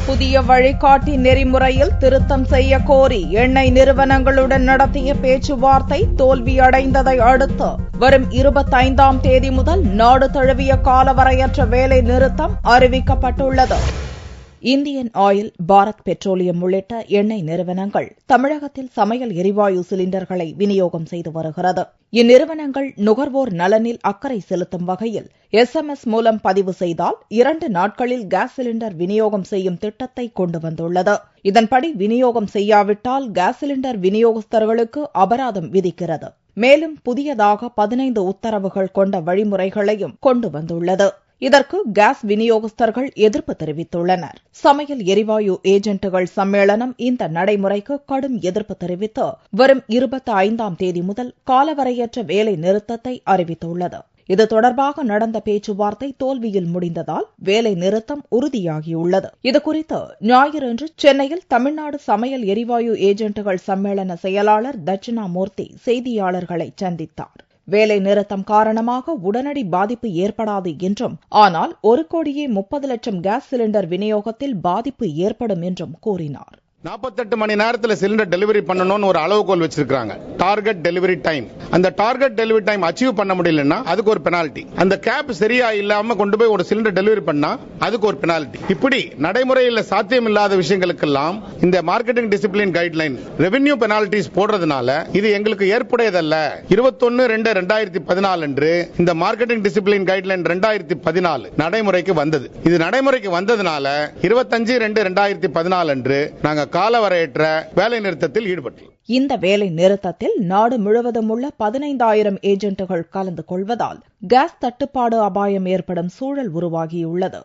புதிய வழிகாட்டி நெறிமுறையில் திருத்தம் செய்ய கோரி எண்ணெய் நிறுவனங்களுடன் நடத்திய பேச்சுவார்த்தை தோல்வியடைந்ததை அடுத்து வரும் 25ஆம் தேதி முதல் நாடு தழுவிய காலவரையற்ற வேலை நிறுத்தம் அறிவிக்கப்பட்டுள்ளது. இந்தியன் ஆயில், பாரத் பெட்ரோலியம் உள்ளிட்ட எண்ணெய் நிறுவனங்கள் தமிழகத்தில் சமையல் எரிவாயு சிலிண்டர்களை விநியோகம் செய்து வருகிறது. இந்நிறுவனங்கள் நுகர்வோர் நலனில் அக்கறை செலுத்தும் வகையில் SMS மூலம் பதிவு செய்தால் 2 நாட்களில் கேஸ் சிலிண்டர் விநியோகம் செய்யும் திட்டத்தை கொண்டு வந்துள்ளது. இதன்படி விநியோகம் செய்யாவிட்டால் கேஸ் சிலிண்டர் விநியோகஸ்தர்களுக்கு அபராதம் விதிக்கிறது. மேலும் புதியதாக 15 உத்தரவுகள் கொண்ட வழிமுறைகளையும் கொண்டு வந்துள்ளது. இதற்கு கேஸ் விநியோகஸ்தர்கள் எதிர்ப்பு தெரிவித்துள்ளனர். சமையல் எரிவாயு ஏஜென்ட்டுகள் சம்மேளனம் இந்த நடைமுறைக்கு கடும் எதிர்ப்பு தெரிவித்து வரும் 25ஆம் தேதி முதல் காலவரையற்ற வேலை நிறுத்தத்தை அறிவித்துள்ளது. இது தொடர்பாக நடந்த பேச்சுவார்த்தை தோல்வியில் முடிந்ததால் வேலை நிறுத்தம் உறுதியாகியுள்ளது. இதுகுறித்து ஞாயிறன்று சென்னையில் தமிழ்நாடு சமையல் எரிவாயு ஏஜென்ட்டுகள் சம்மேளன செயலாளர் தட்சிணாமூர்த்தி செய்தியாளர்களை சந்தித்தார். வேலை நிறுத்தம் காரணமாக உடனடி பாதிப்பு ஏற்படாது என்றும், ஆனால் 1,30,00,000 கேஸ் சிலிண்டர் விநியோகத்தில் பாதிப்பு ஏற்படும் என்றும் கூறினார். 48 மணி நேரத்தில் சிலிண்டர் டெலிவரி பண்ணணும்னு ஒரு அளவுகோல் வச்சிருக்காங்க. Target delivery time. அந்த டார்கெட் டெலிவரி டைம் அச்சீவ் பண்ண முடியலன்னா அதுக்கு ஒரு பெனால்டி. அந்த கேப் சரியா இல்லாம கொண்டு போய் ஒரு சிலிண்டர் டெலிவரி பண்ணா அதுக்கு ஒரு பெனால்டி. இப்படி நடைமுறையில் சாத்தியம் இல்லாத விஷயங்களுக்கெல்லாம் இந்த marketing discipline guideline revenue penalties போடுறதுனால இது எங்களுக்கு ஏற்புடையதல்ல. 21/2/2014 அன்று இந்த மார்க்கெட்டிங் டிசிப்ளின் கைட்லைன் 2014 நடைமுறைக்கு வந்தது. இது நடைமுறைக்கு வந்ததுனால 25/2/2014 அன்று நாங்க காலவரையற்ற வேலை நிறுத்தத்தில் ஈடுபட்டோம். இந்த வேலை நிறுத்தத்தில் நாடு முழுவதும் உள்ள 15,000 ஏஜென்ட்டுகள் கலந்து கொள்வதால் கேஸ் தட்டுப்பாடு அபாயம் ஏற்படும் சூழல் உருவாகியுள்ளது.